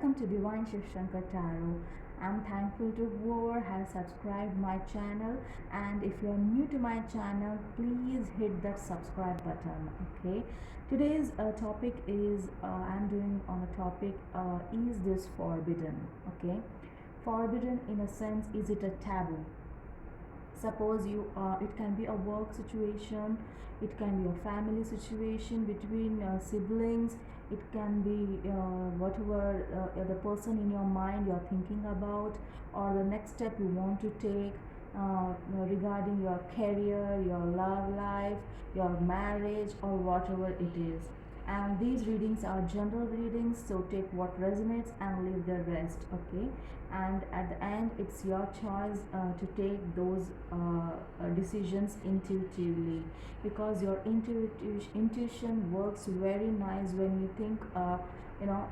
Welcome to Divine Shiv Shankar Tarot. I'm thankful to whoever has subscribed my channel, and if you're new to my channel, please hit that subscribe button. Okay, today's topic is I'm doing on a topic, is this forbidden? Okay, forbidden in a sense, is it a taboo? Suppose you it can be a work situation, it can be a family situation between siblings, it can be whatever the person in your mind you're thinking about, or the next step you want to take regarding your career, your love life, your marriage, or whatever it is. And these readings are general readings, so take what resonates and leave the rest. Okay, and at the end it's your choice to take those decisions intuitively, because your intuition works very nice when you think you know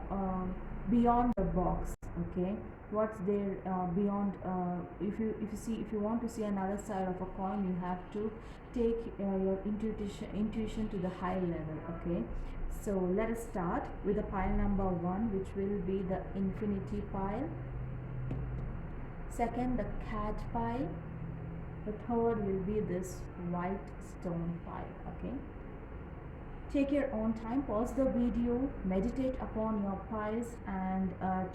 beyond the box. Okay, what's there beyond, if you want to see another side of a coin, you have to take your intuition to the high level. Okay, so let us start with the pile number 1, which will be the infinity pile. Second, the cat pile. The third will be this white stone pile. Okay, take your own time, pause the video, meditate upon your piles, and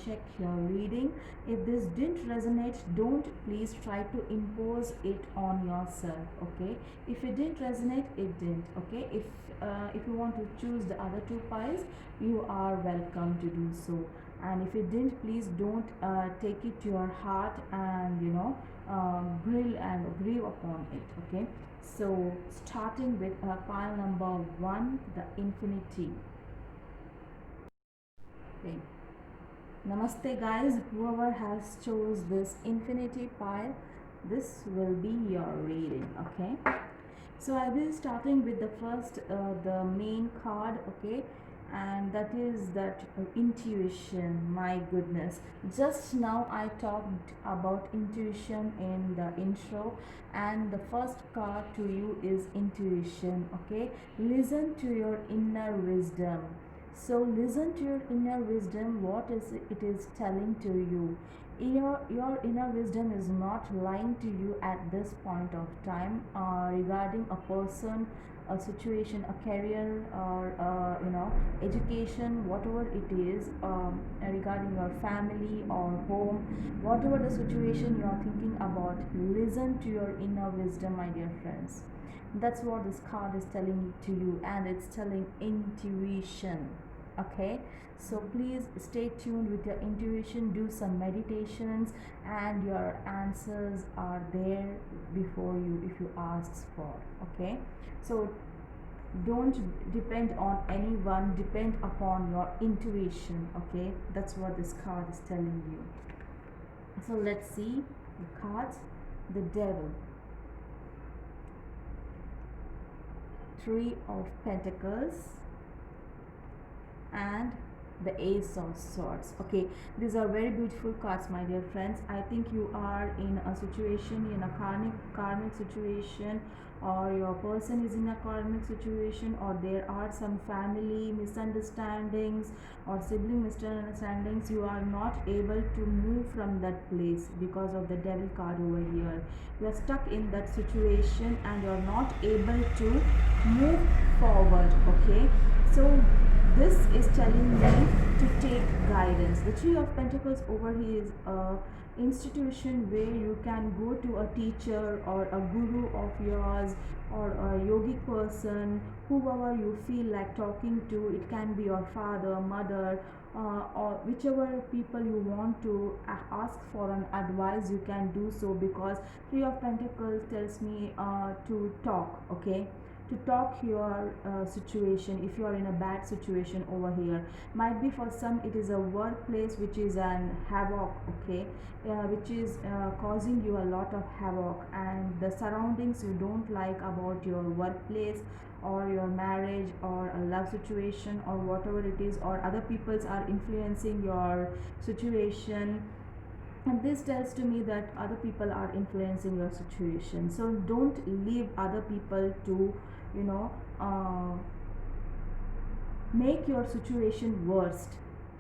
check your reading. If this didn't resonate, don't please try to impose it on yourself. Okay, if it didn't resonate, it didn't. Okay, if you want to choose the other two piles, you are welcome to do so. And if it didn't, please don't take it to your heart and grill and grieve upon it. Okay, so starting with pile number 1, the infinity. Okay, namaste guys, whoever has chose this infinity pile, this will be your reading. Okay, so I will be starting with the first the main card. Okay, and that is that intuition. My goodness, just now I talked about intuition in the intro, and the first card to you is intuition. Okay, listen to your inner wisdom. So listen to your inner wisdom, what is it is telling to you. Your inner wisdom is not lying to you at this point of time regarding a person, a situation, a career, or education, whatever it is, regarding your family or home, whatever the situation you are thinking about. Listen to your inner wisdom, my dear friends. That's what this card is telling to you, and it's telling intuition. Okay, so please stay tuned with your intuition, do some meditations, and your answers are there before you if you ask for. Okay, so don't depend on anyone, depend upon your intuition. Okay, that's what this card is telling you. So let's see the cards. The Devil, 3 of Pentacles, and the Ace of Swords. Okay, these are very beautiful cards, my dear friends. I think you are in a situation, in a karmic situation, or your person is in a karmic situation, or there are some family misunderstandings or sibling misunderstandings. You are not able to move from that place because of the Devil card over here. You are stuck in that situation and you are not able to move forward. Okay, so this is telling me to take guidance. The 3 of Pentacles over here is a institution where you can go to a teacher or a guru of yours, or a yogic person, whoever you feel like talking to. It can be your father, mother, or whichever people you want to ask for an advice, you can do so, because 3 of Pentacles tells me to talk. Okay, to talk your situation. If you are in a bad situation over here, might be for some it is a workplace which is an havoc. Okay, which is causing you a lot of havoc, and the surroundings you don't like about your workplace, or your marriage, or a love situation, or whatever it is, or other peoples are influencing your situation. And this tells to me that other people are influencing your situation, so don't leave other people to make your situation worst.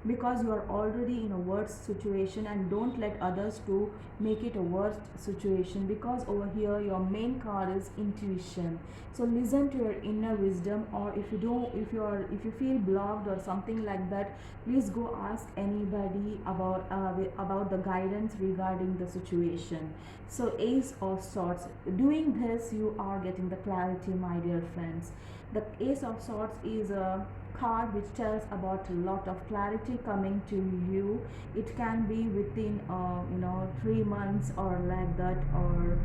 because you are already in a worse situation, and don't let others to make it a worse situation, because over here your main card is intuition. So listen to your inner wisdom, or if you don't, if you feel blocked or something like that, please go ask anybody about the guidance regarding the situation. So Ace of Swords, doing this you are getting the clarity, my dear friends. The Ace of Swords is a card which tells about a lot of clarity coming to you. It can be within 3 months or like that, or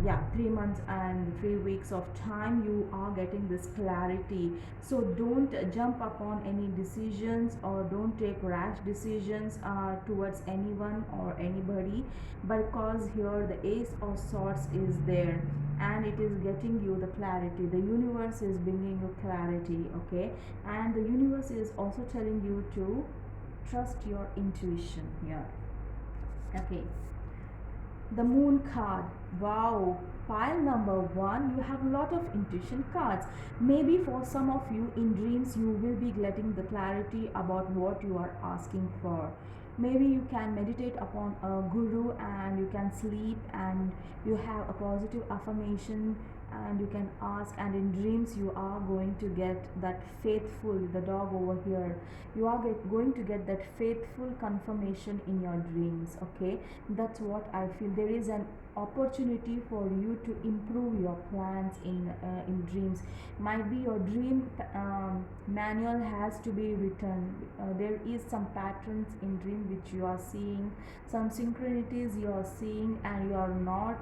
yeah, 3 months and 3 weeks of time you are getting this clarity. So don't jump upon any decisions, or don't take rash decisions towards anyone or anybody, because here the Ace of Swords is there, and it is getting you the clarity. The universe is bringing you clarity, okay? And the universe is also telling you to trust your intuition here, okay? The Moon card, wow, pile number one, you have a lot of intuition cards. Maybe for some of you in dreams you will be getting the clarity about what you are asking for. Maybe you can meditate upon a guru and you can sleep and you have a positive affirmation, and you can ask, and in dreams you are going to get that faithful, the dog over here, you are going to get that faithful confirmation in your dreams, okay? That's what I feel. There is an opportunity for you to improve your plans in dreams. Might be your dream manual has to be written. There is some patterns in dream which you are seeing, some synchronities you are seeing, and you are not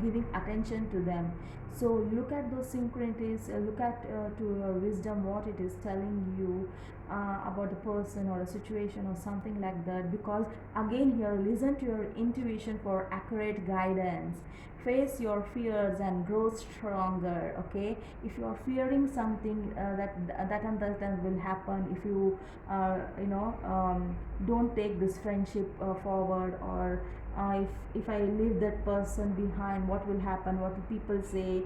giving attention to them. So look at those synchronities, look at to your wisdom what it is telling you about a person or a situation or something like that, because again here, listen to your intuition for accurate guidance. Face your fears and grow stronger, okay? If you are fearing something that and that will happen, if you don't take this friendship forward, or if I leave that person behind, what will happen, what will people say?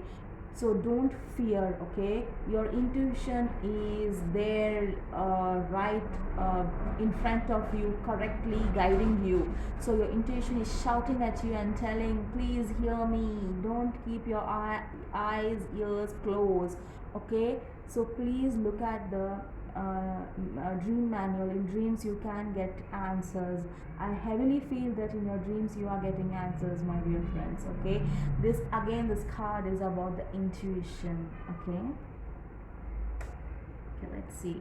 So don't fear, okay? Your intuition is there, right in front of you, correctly guiding you. So your intuition is shouting at you and telling, please hear me, don't keep your eyes, ears closed, okay? So please look at the dream manual. In dreams you can get answers. I heavily feel that in your dreams you are getting answers, my dear friends, okay? This again, this card is about the intuition, okay? Okay, let's see.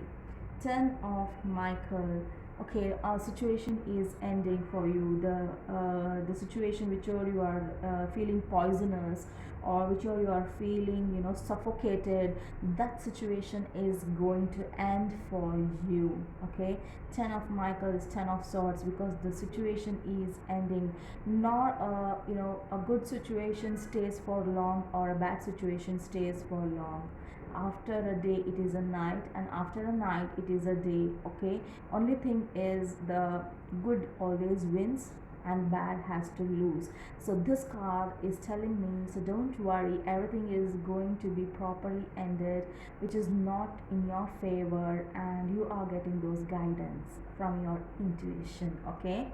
10 of Michael. Okay, our situation is ending for you. The situation which you are feeling poisonous, or which you are feeling suffocated, that situation is going to end for you, okay? 10 of Michael is 10 of Swords, because the situation is ending. Not a good situation stays for long, or a bad situation stays for long. After a day it is a night, and after a night it is a day, okay? Only thing is, the good always wins and bad has to lose. So this card is telling me, so don't worry, everything is going to be properly ended, which is not in your favor, and you are getting those guidance from your intuition, okay?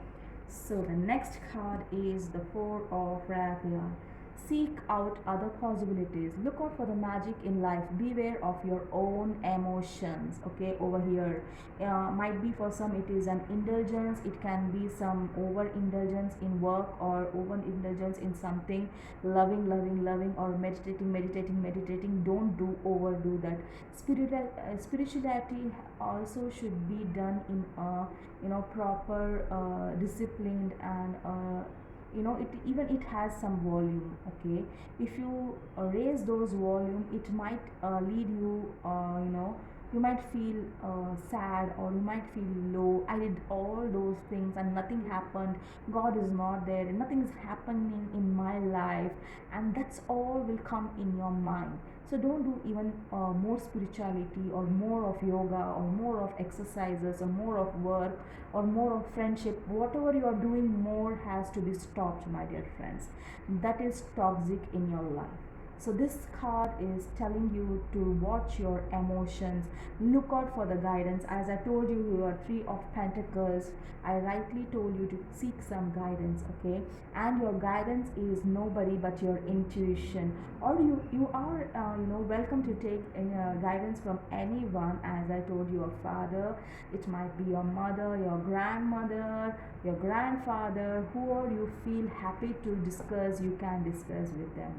So the next card is the Four of Rapier. Seek out other possibilities. Look out for the magic in life. Beware of your own emotions, okay? Over here, might be for some it is an indulgence, it can be some overindulgence in work, or overindulgence in something, loving, or meditating. Don't overdo that. Spirituality also should be done in a proper disciplined, and it has some volume, okay? If you raise those volume, it might lead you, you might feel sad, or you might feel low. I did all those things and nothing happened, God is not there, nothing is happening in my life, and that's all will come in your mind. So don't do even more spirituality, or more of yoga, or more of exercises, or more of work, or more of friendship. Whatever you are doing more has to be stopped, my dear friends. That is toxic in your life. So this card is telling you to watch your emotions, look out for the guidance. As I told you, you are three of pentacles. I rightly told you to seek some guidance, okay? And your guidance is nobody but your intuition. Or you are welcome to take guidance from anyone. As I told you, your father, it might be your mother, your grandmother, your grandfather, whoever you feel happy to discuss, you can discuss with them.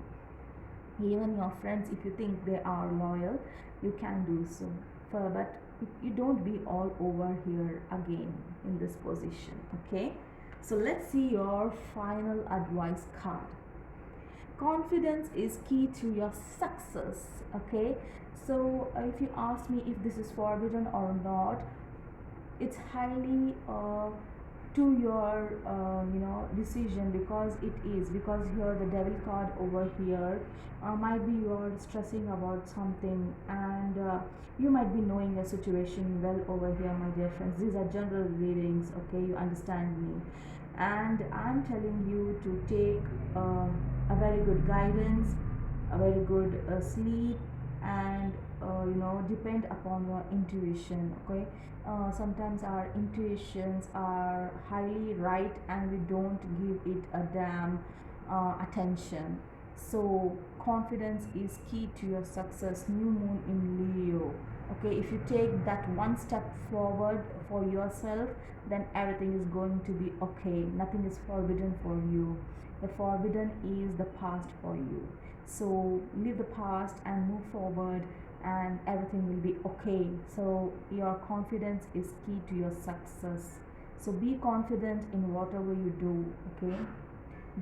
Even your friends, if you think they are loyal, you can do so. But you don't be all over here again in this position, okay? So let's see your final advice card. Confidence is key to your success, okay? So if you ask me if this is forbidden or not, it's highly to your decision, because it is, because here the devil card over here, might be you're stressing about something, and you might be knowing a situation well over here, my dear friends. These are general readings, okay? You understand me, and I'm telling you to take a very good guidance, a very good sleep, and depend upon your intuition, okay? Sometimes our intuitions are highly right and we don't give it a damn attention. So confidence is key to your success. New moon in Leo, okay? If you take that one step forward for yourself, then everything is going to be okay. Nothing is forbidden for you. The forbidden is the past for you. So leave the past and move forward, and everything will be okay. So your confidence is key to your success. So be confident in whatever you do, okay?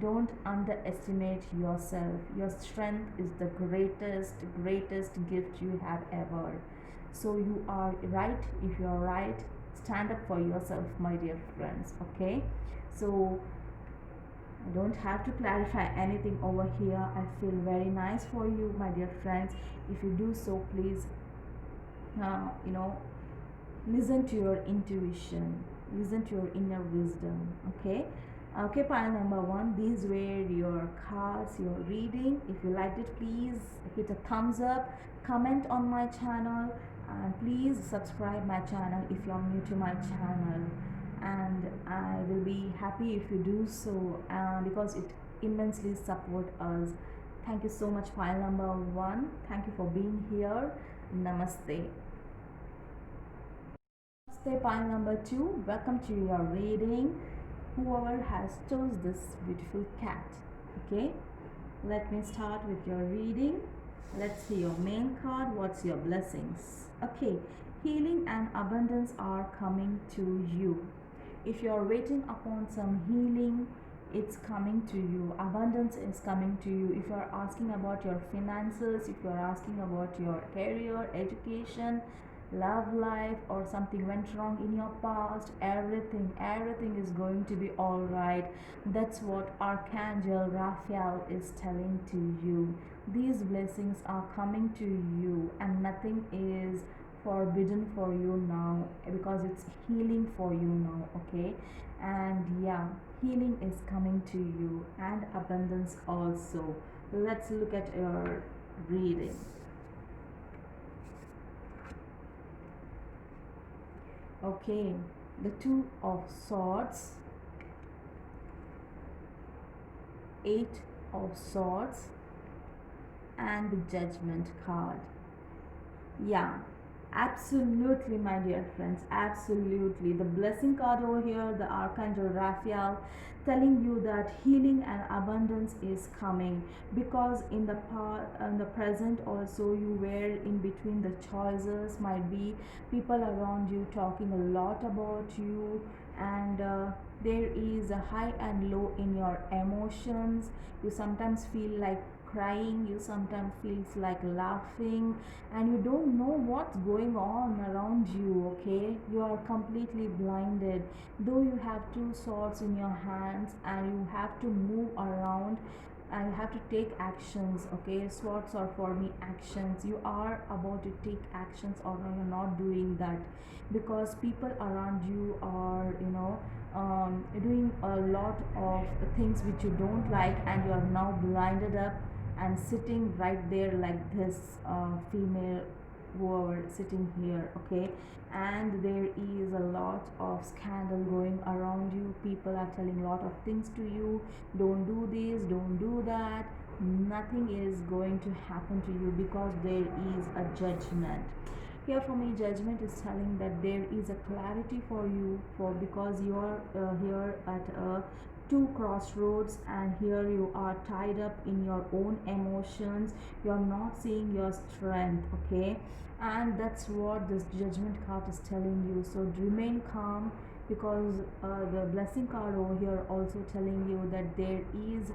Don't underestimate yourself. Your strength is the greatest gift you have ever. So you are right. If you are right, stand up for yourself, my dear friends, okay? So I don't have to clarify anything over here. I feel very nice for you, my dear friends. If you do so, please, uh, you know, listen to your intuition, listen to your inner wisdom, okay? Okay, pile number one, these were your cards, your reading. If you liked it, please hit a thumbs up, comment on my channel, and please subscribe my channel if you're new to my channel. And I will be happy if you do so, because it immensely support us. Thank you so much, pile number one. Thank you for being here. Namaste. Namaste, pile number two. Welcome to your reading. Whoever has chose this beautiful cat, okay? Let me start with your reading. Let's see your main card. What's your blessings? Okay, healing and abundance are coming to you. If you're waiting upon some healing, it's coming to you. Abundance is coming to you. If you're asking about your finances, if you're asking about your career, education, love life, or something went wrong in your past, everything is going to be all right. That's what Archangel Raphael is telling to you. These blessings are coming to you, and nothing is forbidden for you now, because it's healing for you now, okay? And yeah, healing is coming to you, and abundance also. Let's look at your reading. Okay, the Two of Swords, Eight of Swords, and the Judgment card. Yeah, absolutely, my dear friends, absolutely. The blessing card over here, the Archangel Raphael, telling you that healing and abundance is coming, because in the present also you were in between the choices. Might be people around you talking a lot about you, and there is a high and low in your emotions. You sometimes feel like crying, you sometimes feels like laughing, and you don't know what's going on around you, okay? You are completely blinded, though you have two swords in your hands and you have to move around and you have to take actions, okay? Swords are for me actions. You are about to take actions, or you're not doing that, because people around you are doing a lot of things which you don't like, and you are now blinded up, and sitting right there like this female were sitting here, okay. And there is a lot of scandal going around you. People are telling a lot of things to you. Don't do this, don't do that. Nothing is going to happen to you because there is a judgment here. For me, judgment is telling that there is a clarity for you, for because you are here at a two crossroads, and here you are tied up in your own emotions. You are not seeing your strength, okay. And that's what this judgment card is telling you. So remain calm, because the blessing card over here also telling you that there is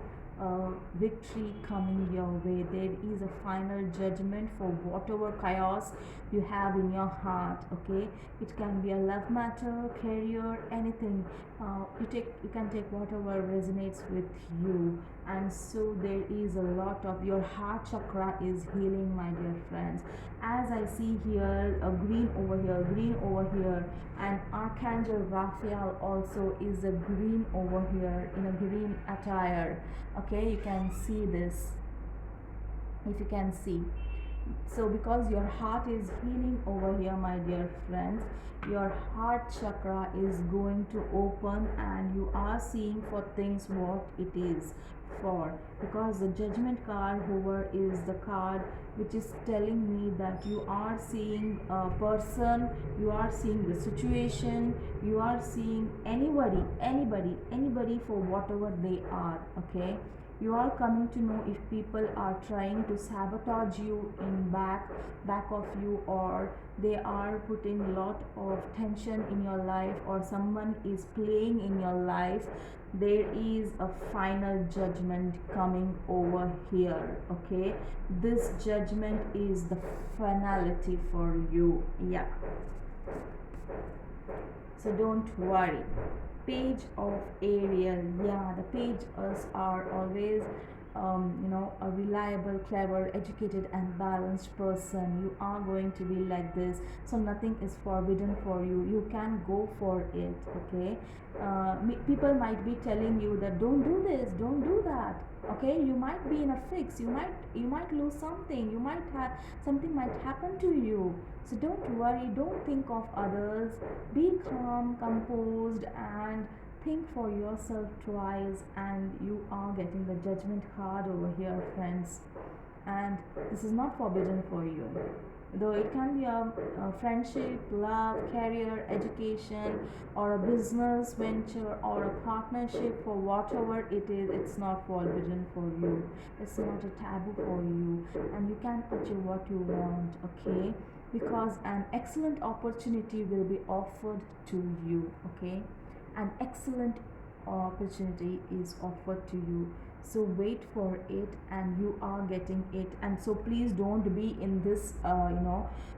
victory coming your way. There is a final judgment for whatever chaos you have in your heart, okay. It can be a love matter, career, anything. You can take whatever resonates with you. And so there is a lot of your heart chakra is healing, my dear friends. As I see here, a green over here, green over here, and Archangel Raphael also is a green over here in a green attire, okay. You can see this, if you can see. So because your heart is healing over here, my dear friends, your heart chakra is going to open, and you are seeing for things what it is for. Because the judgment card over is the card which is telling me that you are seeing a person, you are seeing the situation, you are seeing anybody for whatever they are, okay. You are coming to know if people are trying to sabotage you in back of you, or they are putting a lot of tension in your life, or someone is playing in your life. There is a final judgment coming over here, okay. This judgment is the finality for you, yeah. So don't worry. Page of Ariel, yeah, the pages are always a reliable, clever, educated and balanced person. You are going to be like this, so nothing is forbidden for you. You can go for it, okay. People might be telling you that don't do this, don't do that, okay. You might be in a fix, you might lose something, you might have something might happen to you. So don't worry, don't think of others. Be calm, composed, and think for yourself twice. And you are getting the judgment card over here, friends. And this is not forbidden for you, though it can be a friendship, love, career, education, or a business venture, or a partnership. For whatever it is, it's not forbidden for you, it's not a taboo for you, and you can achieve what you want, okay. Because an excellent opportunity will be offered to you, okay. An excellent opportunity is offered to you, so wait for it, and you are getting it. And so please don't be in this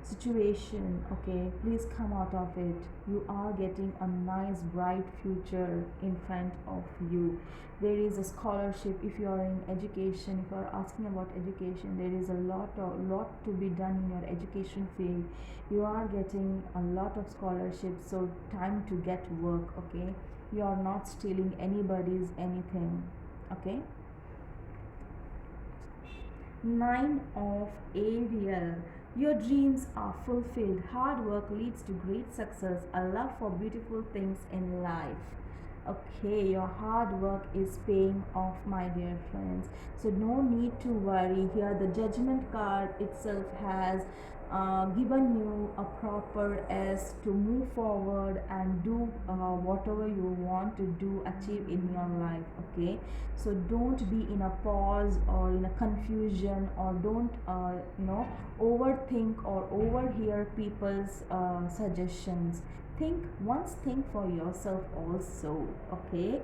situation, okay. Please come out of it. You are getting a nice bright future in front of you. There is a scholarship. If you are in education, if you are asking about education, there is a lot to be done in your education field. You are getting a lot of scholarships, so time to get work, okay. You are not stealing anybody's anything, okay. Nine of Ariel. Your dreams are fulfilled. Hard work leads to great success. A love for beautiful things in life. Okay, your hard work is paying off, my dear friends. So no need to worry. Here the judgment card itself has given you a proper S to move forward and do whatever you want to do, achieve in your life, okay. So don't be in a pause or in a confusion, or don't overthink or overhear people's suggestions. Think for yourself also, okay.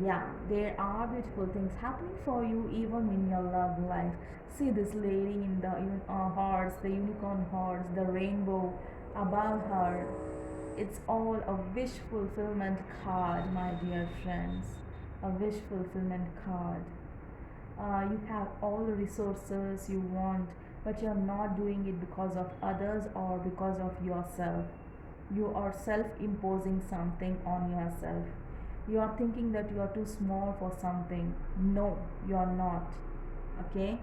Yeah, there are beautiful things happening for you even in your love life. See this lady in the horse, the unicorn horse, the rainbow above her. It's all a wish fulfillment card, my dear friends. A wish fulfillment card. You have all the resources you want, but you're not doing it because of others or because of yourself. You are self imposing something on yourself. You are thinking that you are too small for something. No, you are not, okay.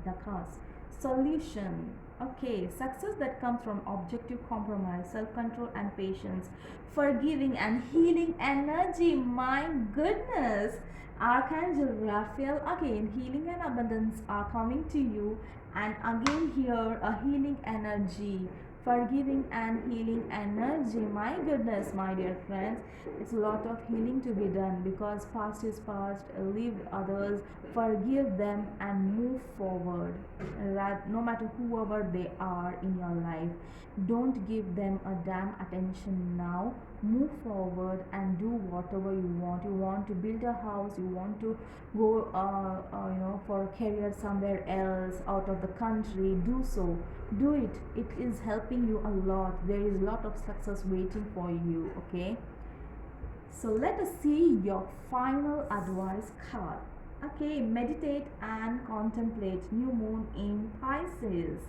The cause. Solution. Okay, success that comes from objective compromise, self control, and patience, forgiving and healing energy. My goodness. Archangel Raphael, again, healing and abundance are coming to you, and again, here a healing energy, forgiving and healing energy. My goodness, my dear friends, it's a lot of healing to be done because past is past. Leave others, forgive them, and move forward. No matter whoever they are in your life, don't give them a damn attention now. Move forward and do whatever you want. You want to build a house, you want to go for a career somewhere else out of the country, do so. Do it. It is helping you a lot. There is a lot of success waiting for you. Okay, so let us see your final advice card. Okay, meditate and contemplate. New moon in Pisces.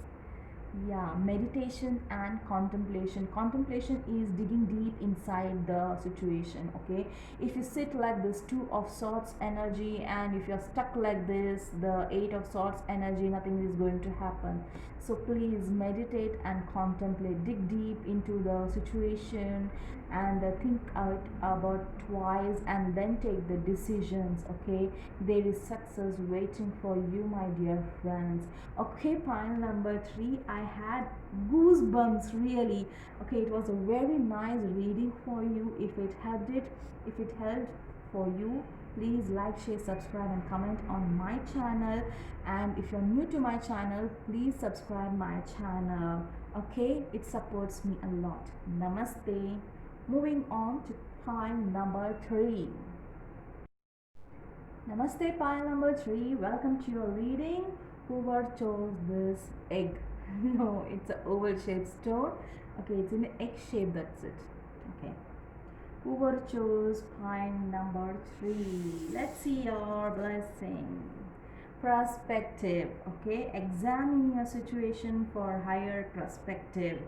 Yeah, meditation and contemplation. Contemplation is digging deep inside the situation. Okay, if you sit like this two of swords energy, and if you're stuck like this the eight of swords energy, nothing is going to happen. So please meditate and contemplate, dig deep into the situation, and think out about twice and then take the decisions. Okay, there is success waiting for you, my dear friends. Okay, pile number 3, I had goosebumps really. Okay, it was a very nice reading for you. If it helped for you, please like, share, subscribe, and comment on my channel. And if you're new to my channel, please subscribe my channel. Okay, it supports me a lot. Namaste. Moving on to pile number 3. Namaste, pile number 3. Welcome to your reading. Whoever chose this egg? No, it's an oval shaped stone. Okay, it's in an egg shape, that's it. Okay. Whoever chose pile number 3? Let's see your blessing. Perspective. Okay, examine your situation for higher perspective.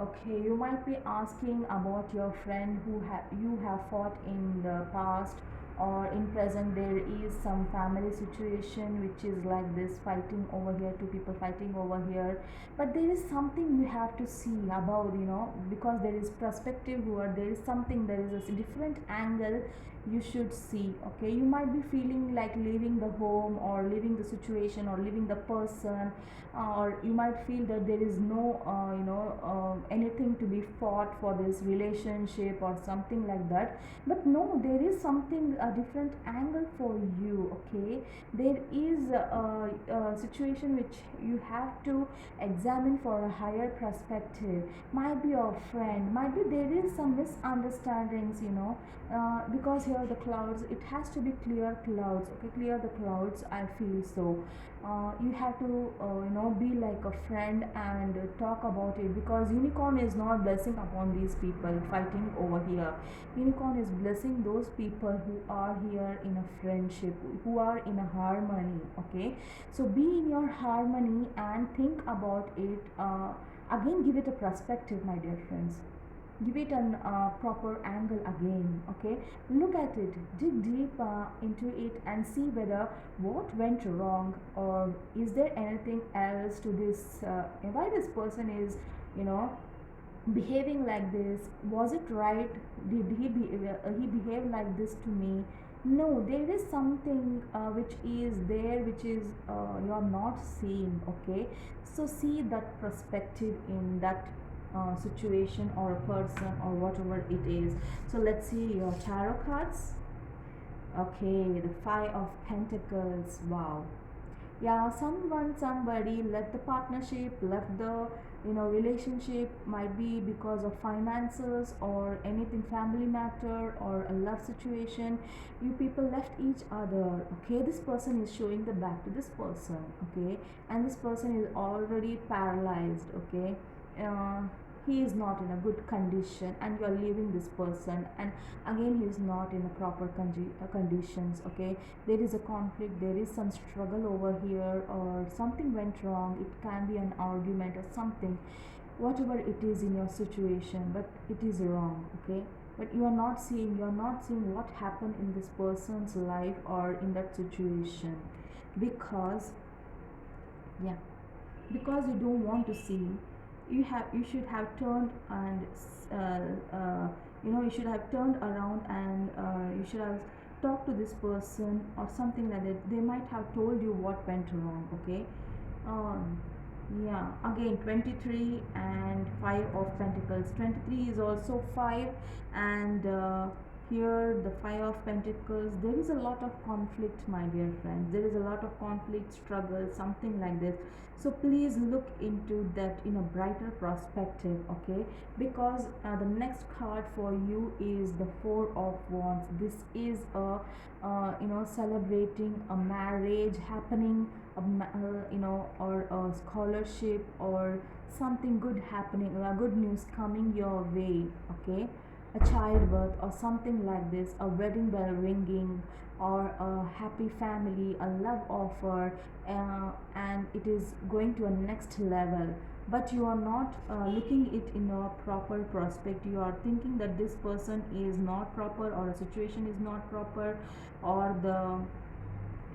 Okay, you might be asking about your friend who you have fought in the past, or in present there is some family situation which is like this, fighting over here, two people fighting over here. But there is something you have to see about, because there is perspective here, there is something, there is a different angle you should see. Okay, you might be feeling like leaving the home, or leaving the situation, or leaving the person, or you might feel that there is no anything to be fought for this relationship or something like that. But no, there is something, a different angle for you. Okay, there is a situation which you have to examine for a higher perspective. Might be your friend, might be there is some misunderstandings, because here the clouds, it has to be clear clouds. Okay, clear the clouds, I feel so. You have to be like a friend and talk about it, because unicorn is not blessing upon these people fighting over here. Unicorn is blessing those people who are here in a friendship, who are in a harmony. Okay, so be in your harmony and think about it. Again, give it a perspective, my dear friends. Give it an proper angle again. Okay, look at it, dig deep into it, and see whether what went wrong, or is there anything else to this, why this person is you know behaving like this. Was it right? Did he behave like this to me? No, there is something which is there, which is you are not seeing. Okay, so see that perspective in that situation, or a person, or whatever it is. So let's see your tarot cards. Okay, the Five of Pentacles. Wow. Yeah, somebody left the partnership, left the relationship, might be because of finances or anything, family matter or a love situation. You people left each other. Okay, this person is showing the back to this person. Okay, and this person is already paralyzed. Okay, uh, he is not in a good condition, and you are leaving this person, and again he is not in a proper conditions. Okay, there is a conflict, there is some struggle over here, or something went wrong. It can be an argument or something, whatever it is in your situation, but it is wrong. Okay, but you are not seeing what happened in this person's life or in that situation, because Yeah, because you don't want to see, you should have turned and you should have turned around and you should have talked to this person or something like that. They might have told you what went wrong. Okay. um, yeah, again 23 and 5 of pentacles. 23 is also 5, and here the 5 of pentacles. There is a lot of conflict, my dear friends. There is a lot of conflict, struggle, something like this. So please look into that in a brighter perspective, okay? Because the next card for you is the 4 of wands. This is a celebrating a marriage happening, or a scholarship or something good happening, good news coming your way, okay? A childbirth or something like this, a wedding bell ringing, or a happy family, a love offer, and it is going to a next level. But you are not looking it in a proper prospect. You are thinking that this person is not proper, or a situation is not proper, or the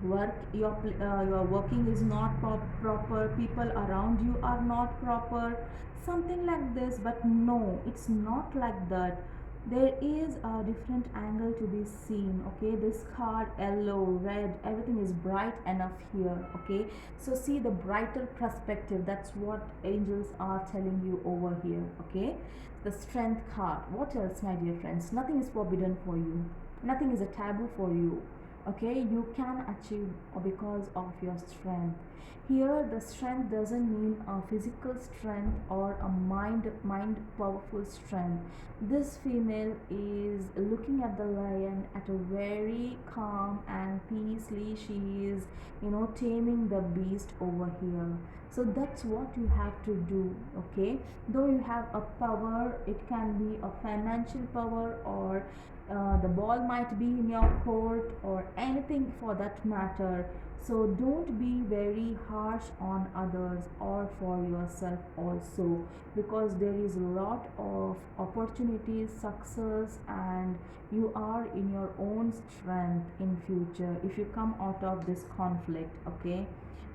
work you're working is not proper, people around you are not proper, something like this. But no, it's not like that. There is a different angle to be seen, okay? This card, yellow, red, everything is bright enough here, okay? So see the brighter perspective. That's what angels are telling you over here, okay? The strength card. What else, my dear friends? Nothing is forbidden for you, nothing is a taboo for you, okay? You can achieve because of your strength. Here the strength doesn't mean a physical strength or a mind powerful strength. This female is looking at the lion at a very calm and peacefully. She is, taming the beast over here. So that's what you have to do, okay? Though you have a power, it can be a financial power, or the ball might be in your court, or anything for that matter. So don't be very harsh on others or for yourself also, because there is a lot of opportunities, success, and you are in your own strength in future if you come out of this conflict, okay?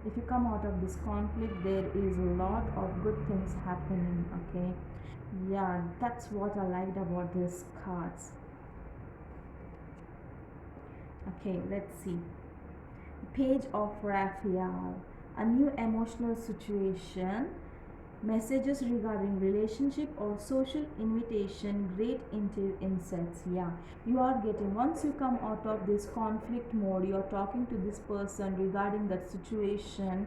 If you come out of this conflict, there is a lot of good things happening, okay? Yeah, that's what I liked about these cards. Okay, let's see. Page of Raphael. A new emotional situation. Messages regarding relationship or social invitation. Great insights. Yeah, you are getting, once you come out of this conflict mode, you are talking to this person regarding that situation.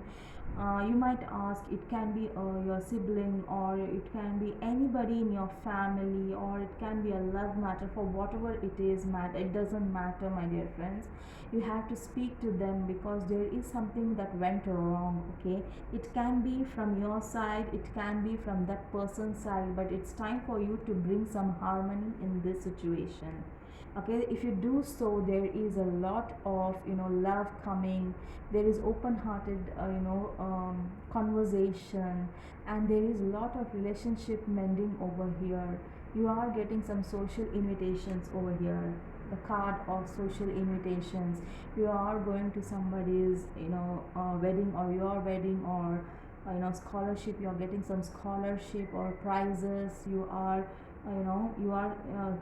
You might ask, it can be your sibling, or it can be anybody in your family, or it can be a love matter. For whatever it is, it doesn't matter, my dear friends. You have to speak to them because there is something that went wrong, okay? It can be from your side, it can be from that person's side, but it's time for you to bring some harmony in this situation, okay? If you do so, there is a lot of, love coming. There is open hearted, conversation, and there is a lot of relationship mending over here. You are getting some social invitations over here, the card of social invitations. You are going to somebody's, wedding, or your wedding, or scholarship. You are getting some scholarship or prizes. You are,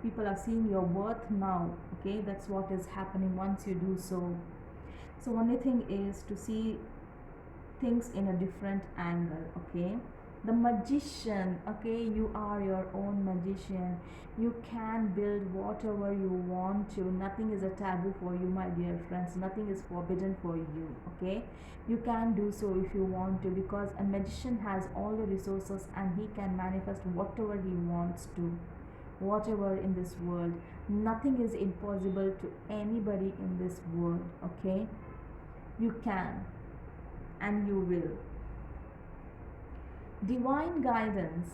people are seeing your worth now, okay? That's what is happening once you do so. So only thing is to see things in a different angle, okay? The magician, okay? You are your own magician. You can build whatever you want to. Nothing is a taboo for you, my dear friends. Nothing is forbidden for you, okay? You can do so if you want to, because a magician has all the resources and he can manifest whatever he wants to, whatever in this world. Nothing is impossible to anybody in this world, okay? You can, and you will. Divine guidance.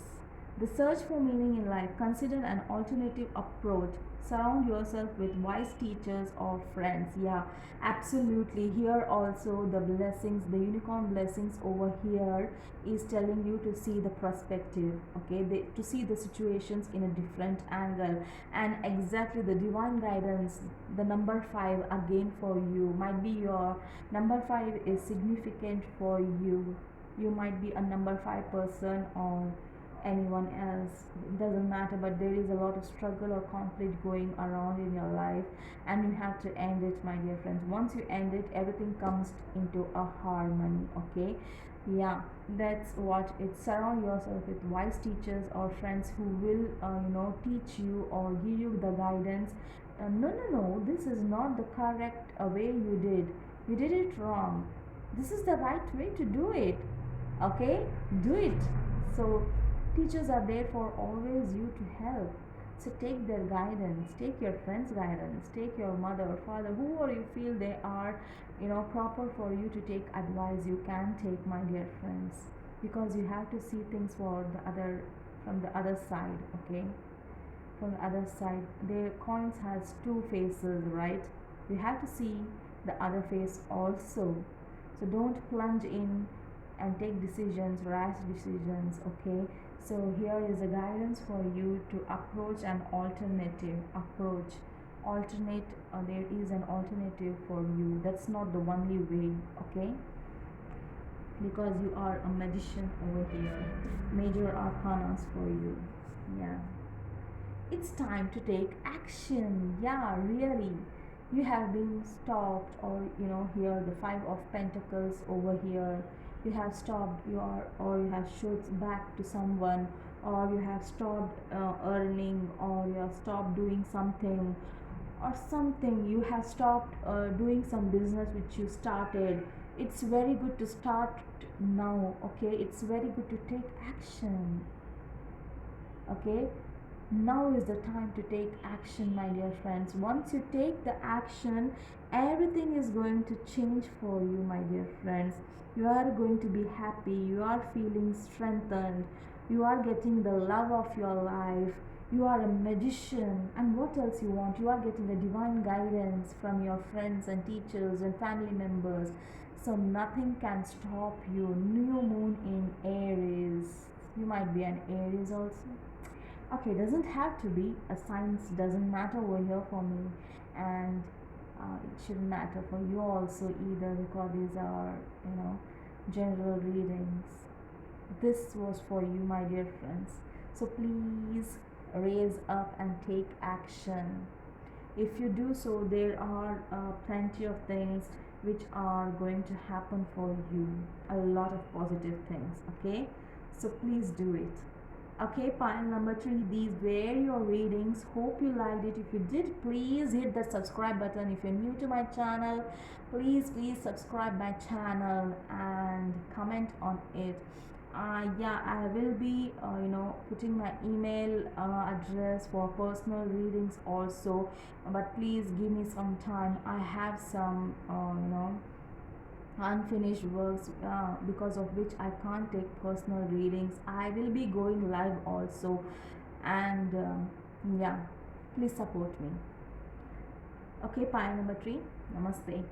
The search for meaning in life. Consider an alternative approach. Surround yourself with wise teachers or friends. Yeah, absolutely. Here also the blessings, the unicorn blessings over here is telling you to see the perspective, okay, to see the situations in a different angle. And exactly the divine guidance, the number 5 again for you might be your number 5 is significant for you. You might be a number 5 person or anyone else, it doesn't matter, but there is a lot of struggle or conflict going around in your life, and you have to end it, my dear friends. Once you end it, everything comes into a harmony, okay? Yeah, that's what it's. Surround yourself with wise teachers or friends who will teach you or give you the guidance. No, no, no, this is not the correct way. You did it wrong. This is the right way to do it, okay? Do it. So teachers are there for always you to help. So take their guidance, take your friend's guidance, take your mother or father, whoever you feel they are, proper for you to take advice. You can take, my dear friends, because you have to see things for the other from the other side, okay? From the other side, their coins has two faces, right? You have to see the other face also. So don't plunge in and take decisions, rash decisions, okay? So here is a guidance for you to approach an alternative approach. Alternate, there is an alternative for you. That's not the only way, okay? Because you are a magician over here. Major arcanas for you. Yeah. It's time to take action. Yeah, really. You have been stopped, or here the 5 of Pentacles over here. You have stopped your, or you have shoots back to someone, or you have stopped earning, or you have stopped doing something, or something. You have stopped doing some business which you started. It's very good to start now, okay? It's very good to take action, okay? Now is the time to take action, my dear friends. Once you take the action, everything is going to change for you, my dear friends. You are going to be happy, you are feeling strengthened, you are getting the love of your life, you are a magician, and what else you want? You are getting the divine guidance from your friends and teachers and family members. So nothing can stop you. New moon in Aries. You might be an Aries also. Okay, doesn't have to be. A science doesn't matter over here for me, and it shouldn't matter for you also either, because these are, general readings. This was for you, my dear friends. So please raise up and take action. If you do so, there are plenty of things which are going to happen for you. A lot of positive things, okay? So please do it. Okay, pile number 3, these were your readings. Hope you liked it. If you did, please hit the subscribe button. If you're new to my channel, please subscribe my channel and comment on it. Yeah, I will be putting my email address for personal readings also, but please give me some time. I have some unfinished works, because of which I can't take personal readings. I will be going live also, and yeah, please support me. Okay, pile number 3. Namaste.